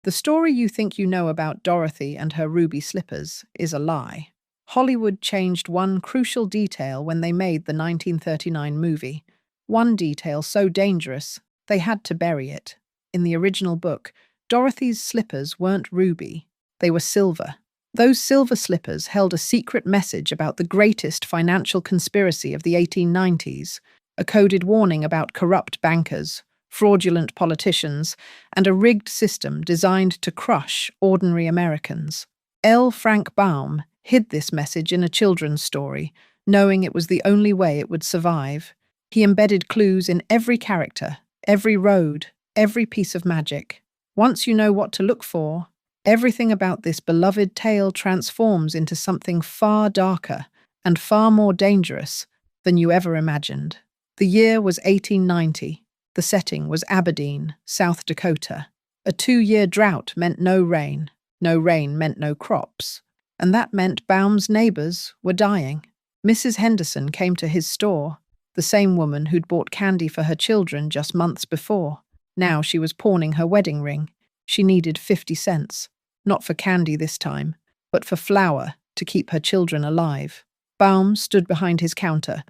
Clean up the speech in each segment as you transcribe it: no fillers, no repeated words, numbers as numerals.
The story you think you know about Dorothy and her ruby slippers is a lie. Hollywood changed one crucial detail when they made the 1939 movie. One detail so dangerous, they had to bury it. In the original book, Dorothy's slippers weren't ruby, they were silver. Those silver slippers held a secret message about the greatest financial conspiracy of the 1890s, a coded warning about corrupt bankers, fraudulent politicians, and a rigged system designed to crush ordinary Americans. L. Frank Baum hid this message in a children's story, knowing it was the only way it would survive. He embedded clues in every character, every road, every piece of magic. Once you know what to look for, everything about this beloved tale transforms into something far darker and far more dangerous than you ever imagined. The year was 1890. The setting was Aberdeen, South Dakota. A 2-year drought meant no rain. No rain meant no crops. And that meant Baum's neighbors were dying. Mrs. Henderson came to his store, the same woman who'd bought candy for her children just months before. Now she was pawning her wedding ring. She needed 50 cents. Not for candy this time, but for flour to keep her children alive. Baum stood behind his counter,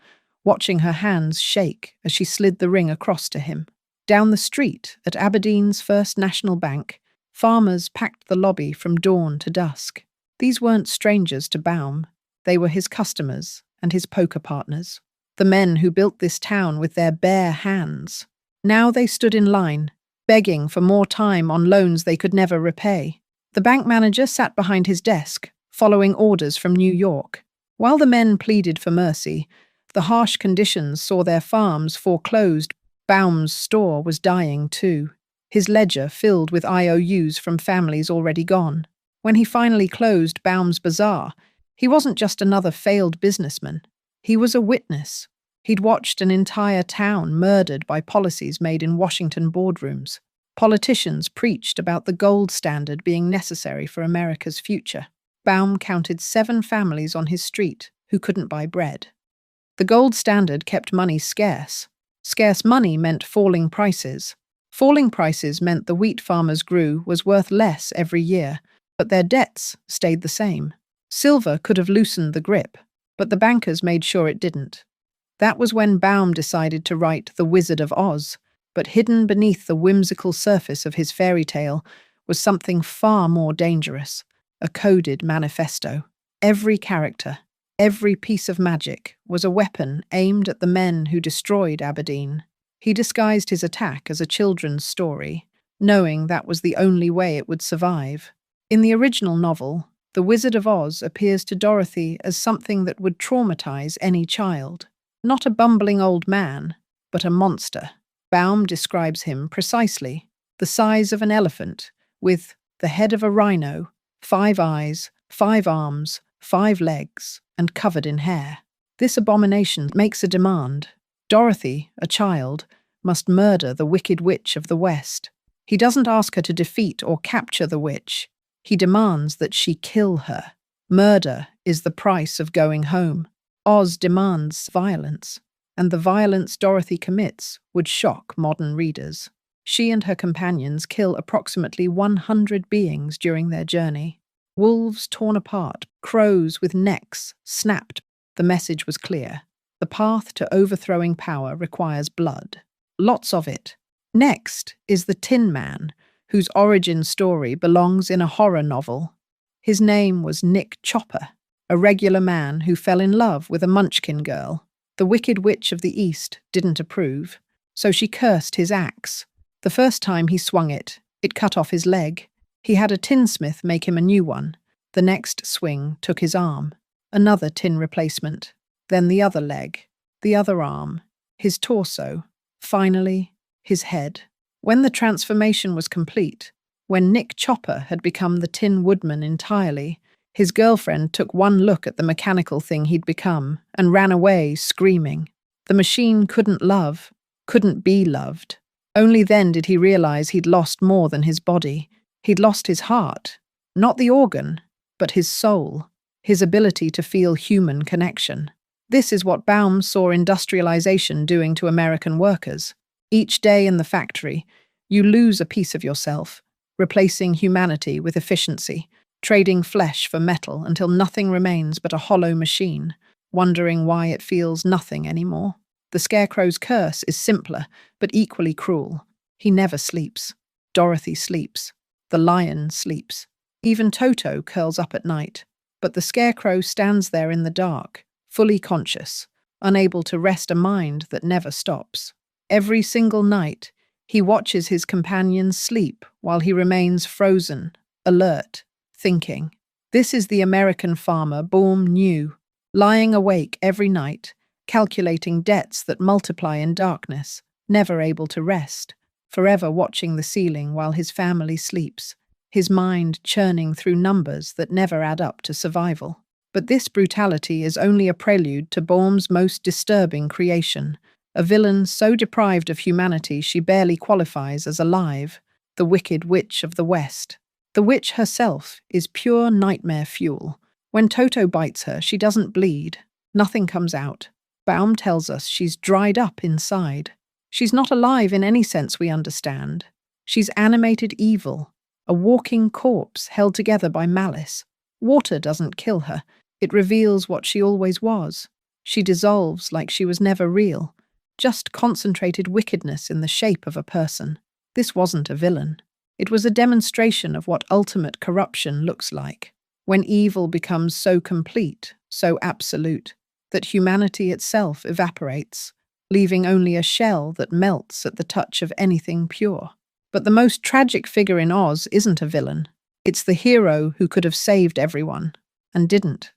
watching her hands shake as she slid the ring across to him. Down the street, at Aberdeen's First National Bank, farmers packed the lobby from dawn to dusk. These weren't strangers to Baum. They were his customers and his poker partners. The men who built this town with their bare hands. Now they stood in line, begging for more time on loans they could never repay. The bank manager sat behind his desk, following orders from New York. While the men pleaded for mercy, the harsh conditions saw their farms foreclosed. Baum's store was dying too, his ledger filled with IOUs from families already gone. When he finally closed Baum's bazaar, he wasn't just another failed businessman. He was a witness. He'd watched an entire town murdered by policies made in Washington boardrooms. Politicians preached about the gold standard being necessary for America's future. Baum counted 7 families on his street who couldn't buy bread. The gold standard kept money scarce. Scarce money meant falling prices. Falling prices meant the wheat farmers grew was worth less every year, but their debts stayed the same. Silver could have loosened the grip, but the bankers made sure it didn't. That was when Baum decided to write The Wizard of Oz, but hidden beneath the whimsical surface of his fairy tale was something far more dangerous, a coded manifesto. Every character, every piece of magic was a weapon aimed at the men who destroyed Aberdeen. He disguised his attack as a children's story, knowing that was the only way it would survive. In the original novel, The Wizard of Oz appears to Dorothy as something that would traumatize any child. Not a bumbling old man, but a monster. Baum describes him precisely, the size of an elephant, with the head of a rhino, 5 eyes, 5 arms, 5 legs, and covered in hair. This abomination makes a demand. Dorothy, a child, must murder the Wicked Witch of the West. He doesn't ask her to defeat or capture the witch. He demands that she kill her. Murder is the price of going home. Oz demands violence, and the violence Dorothy commits would shock modern readers. She and her companions kill approximately 100 beings during their journey. Wolves torn apart, crows with necks snapped. The message was clear. The path to overthrowing power requires blood. Lots of it. Next is the Tin Man, whose origin story belongs in a horror novel. His name was Nick Chopper, a regular man who fell in love with a Munchkin girl. The Wicked Witch of the East didn't approve, so she cursed his axe. The first time he swung it, it cut off his leg. He had a tinsmith make him a new one. The next swing took his arm. Another tin replacement. Then the other leg, the other arm, his torso, finally, his head. When the transformation was complete, when Nick Chopper had become the Tin Woodman entirely, his girlfriend took one look at the mechanical thing he'd become and ran away, screaming. The machine couldn't love, couldn't be loved. Only then did he realize he'd lost more than his body. He'd lost his heart, not the organ, but his soul, his ability to feel human connection. This is what Baum saw industrialization doing to American workers. Each day in the factory, you lose a piece of yourself, replacing humanity with efficiency, trading flesh for metal until nothing remains but a hollow machine, wondering why it feels nothing anymore. The Scarecrow's curse is simpler, but equally cruel. He never sleeps. Dorothy sleeps. The lion sleeps. Even Toto curls up at night. But the Scarecrow stands there in the dark, fully conscious, unable to rest a mind that never stops. Every single night, he watches his companions sleep while he remains frozen, alert, thinking. This is the American farmer Baum knew, lying awake every night, calculating debts that multiply in darkness, never able to rest, forever watching the ceiling while his family sleeps, his mind churning through numbers that never add up to survival. But this brutality is only a prelude to Baum's most disturbing creation, a villain so deprived of humanity she barely qualifies as alive, the Wicked Witch of the West. The witch herself is pure nightmare fuel. When Toto bites her, she doesn't bleed. Nothing comes out. Baum tells us she's dried up inside. She's not alive in any sense we understand. She's animated evil, a walking corpse held together by malice. Water doesn't kill her. It reveals what she always was. She dissolves like she was never real. Just concentrated wickedness in the shape of a person. This wasn't a villain. It was a demonstration of what ultimate corruption looks like, when evil becomes so complete, so absolute, that humanity itself evaporates, leaving only a shell that melts at the touch of anything pure. But the most tragic figure in Oz isn't a villain. It's the hero who could have saved everyone, and didn't.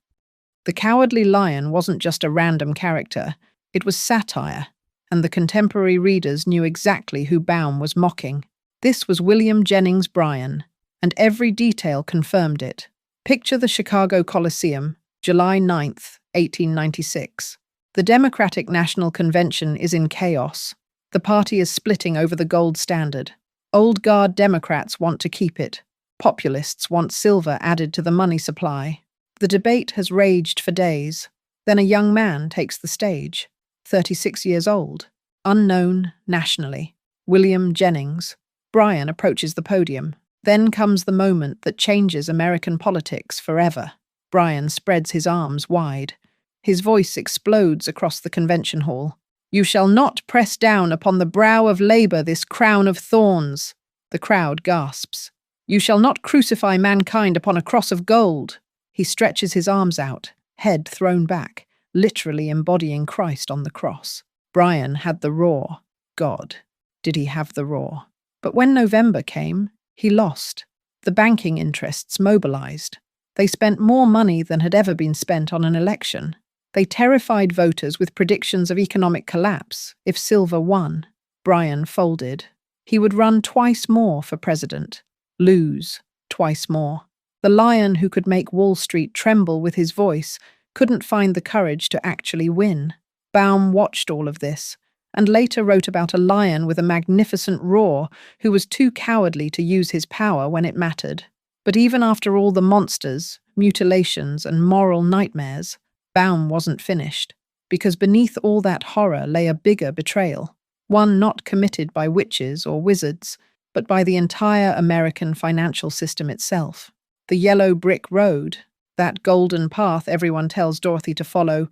The Cowardly Lion wasn't just a random character, it was satire, and the contemporary readers knew exactly who Baum was mocking. This was William Jennings Bryan, and every detail confirmed it. Picture the Chicago Coliseum, July 9th, 1896. The Democratic National Convention is in chaos. The party is splitting over the gold standard. Old guard Democrats want to keep it. Populists want silver added to the money supply. The debate has raged for days. Then a young man takes the stage, 36 years old, unknown nationally, William Jennings. Bryan approaches the podium. Then comes the moment that changes American politics forever. Bryan spreads his arms wide. His voice explodes across the convention hall. "You shall not press down upon the brow of labor this crown of thorns." The crowd gasps. "You shall not crucify mankind upon a cross of gold." He stretches his arms out, head thrown back, literally embodying Christ on the cross. Bryan had the raw. God, did he have the raw? But when November came, he lost. The banking interests mobilized. They spent more money than had ever been spent on an election. They terrified voters with predictions of economic collapse if Silver won. Bryan folded. He would run twice more for president, lose twice more. The lion who could make Wall Street tremble with his voice couldn't find the courage to actually win. Baum watched all of this, and later wrote about a lion with a magnificent roar who was too cowardly to use his power when it mattered. But even after all the monsters, mutilations, and moral nightmares, Baum wasn't finished, because beneath all that horror lay a bigger betrayal, one not committed by witches or wizards, but by the entire American financial system itself. The yellow brick road, that golden path everyone tells Dorothy to follow,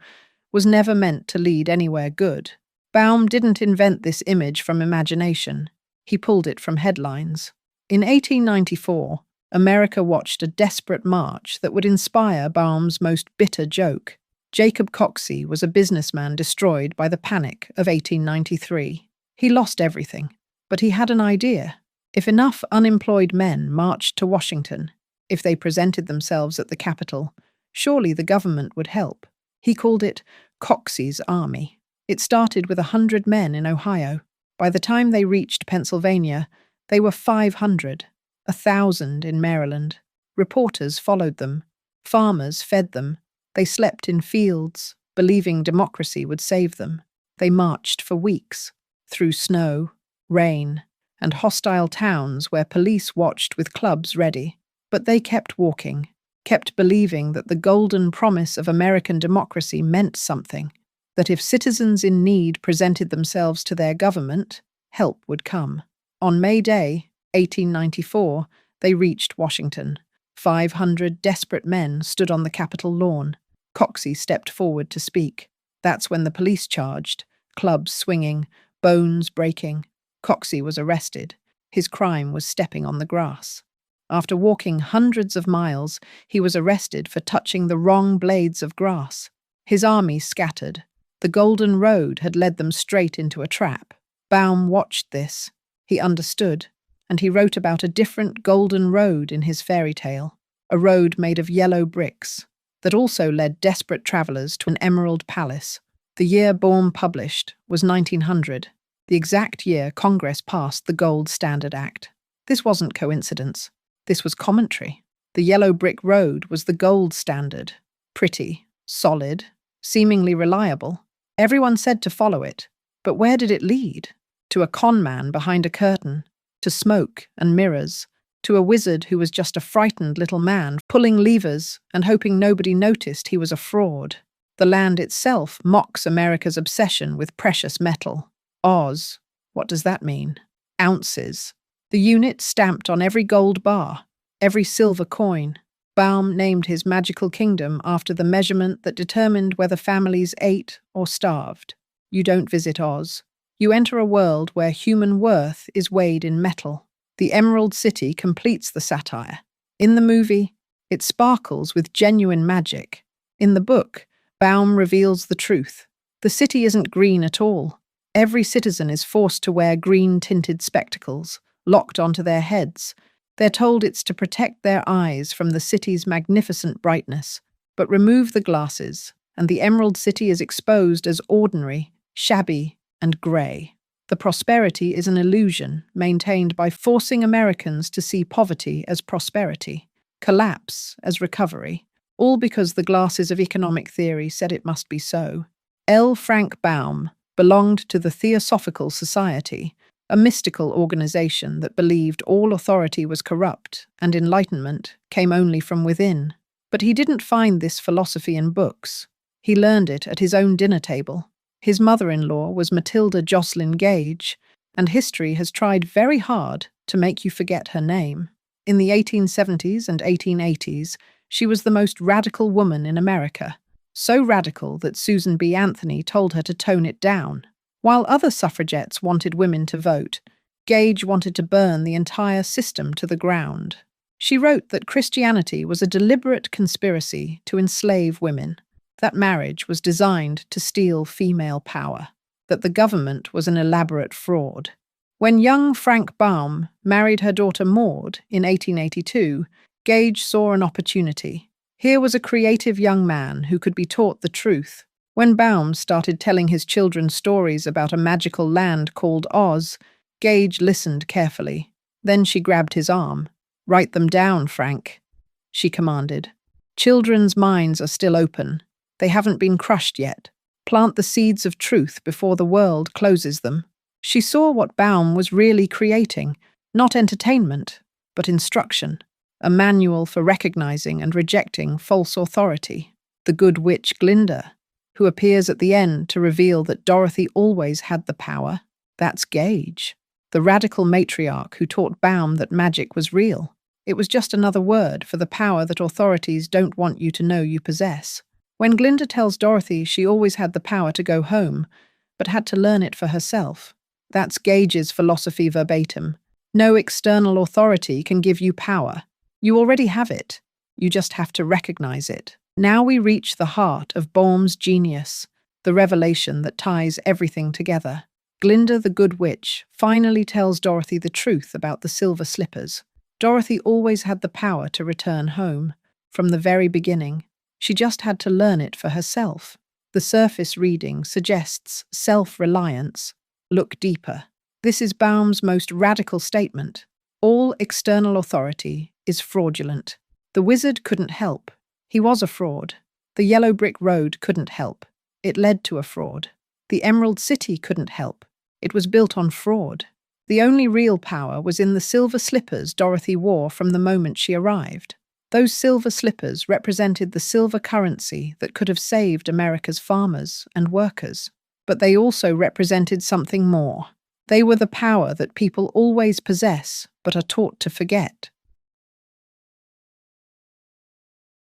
was never meant to lead anywhere good. Baum didn't invent this image from imagination. He pulled it from headlines. In 1894, America watched a desperate march that would inspire Baum's most bitter joke. Jacob Coxey was a businessman destroyed by the Panic of 1893. He lost everything, but he had an idea. If enough unemployed men marched to Washington, if they presented themselves at the Capitol, surely the government would help. He called it Coxey's Army. It started with 100 men in Ohio. By the time they reached Pennsylvania, they were 500, 1,000 in Maryland. Reporters followed them. Farmers fed them. They slept in fields, believing democracy would save them. They marched for weeks, through snow, rain, and hostile towns where police watched with clubs ready. But they kept walking, kept believing that the golden promise of American democracy meant something, that if citizens in need presented themselves to their government, help would come. On May Day, 1894, They reached Washington. 500 desperate men stood on the Capitol lawn. Coxey stepped forward to speak. That's when the police charged, clubs swinging, bones breaking. Coxey was arrested. His crime was stepping on the grass. After walking hundreds of miles, he was arrested for touching the wrong blades of grass. His army scattered. The Golden Road had led them straight into a trap. Baum watched this. He understood, and he wrote about a different Golden Road in his fairy tale, a road made of yellow bricks that also led desperate travelers to an emerald palace. The year Baum published was 1900, the exact year Congress passed the Gold Standard Act. This wasn't coincidence. This was commentary. The yellow brick road was the gold standard. Pretty, solid, seemingly reliable. Everyone said to follow it. But where did it lead? To a con man behind a curtain, to smoke and mirrors, to a wizard who was just a frightened little man pulling levers and hoping nobody noticed he was a fraud. The land itself mocks America's obsession with precious metal. Oz. What does that mean? Ounces. The unit stamped on every gold bar, every silver coin. Baum named his magical kingdom after the measurement that determined whether families ate or starved. You don't visit Oz. You enter a world where human worth is weighed in metal. The Emerald City completes the satire. In the movie, it sparkles with genuine magic. In the book, Baum reveals the truth. The city isn't green at all. Every citizen is forced to wear green-tinted spectacles, locked onto their heads. They're told it's to protect their eyes from the city's magnificent brightness. But remove the glasses, and the Emerald City is exposed as ordinary, shabby, and grey. The prosperity is an illusion maintained by forcing Americans to see poverty as prosperity, collapse as recovery, all because the glasses of economic theory said it must be so. L. Frank Baum belonged to the Theosophical Society, a mystical organization that believed all authority was corrupt and enlightenment came only from within. But he didn't find this philosophy in books. He learned it at his own dinner table. His mother-in-law was Matilda Jocelyn Gage, and history has tried very hard to make you forget her name. In the 1870s and 1880s, she was the most radical woman in America, so radical that Susan B. Anthony told her to tone it down. While other suffragettes wanted women to vote, Gage wanted to burn the entire system to the ground. She wrote that Christianity was a deliberate conspiracy to enslave women, that marriage was designed to steal female power, that the government was an elaborate fraud. When young Frank Baum married her daughter Maud in 1882, Gage saw an opportunity. Here was a creative young man who could be taught the truth. When Baum started telling his children stories about a magical land called Oz, Gage listened carefully. Then she grabbed his arm. "Write them down, Frank," she commanded. "Children's minds are still open. They haven't been crushed yet. Plant the seeds of truth before the world closes them." She saw what Baum was really creating, not entertainment, but instruction, a manual for recognizing and rejecting false authority. The good witch Glinda, who appears at the end to reveal that Dorothy always had the power, that's Gage. The radical matriarch who taught Baum that magic was real. It was just another word for the power that authorities don't want you to know you possess. When Glinda tells Dorothy she always had the power to go home, but had to learn it for herself, that's Gage's philosophy verbatim. No external authority can give you power. You already have it. You just have to recognize it. Now we reach the heart of Baum's genius, the revelation that ties everything together. Glinda the Good Witch finally tells Dorothy the truth about the silver slippers. Dorothy always had the power to return home. From the very beginning, she just had to learn it for herself. The surface reading suggests self-reliance. Look deeper. This is Baum's most radical statement. All external authority is fraudulent. The wizard couldn't help. He was a fraud. The yellow brick road couldn't help. It led to a fraud. The Emerald City couldn't help. It was built on fraud. The only real power was in the silver slippers Dorothy wore from the moment she arrived. Those silver slippers represented the silver currency that could have saved America's farmers and workers. But they also represented something more. They were the power that people always possess but are taught to forget.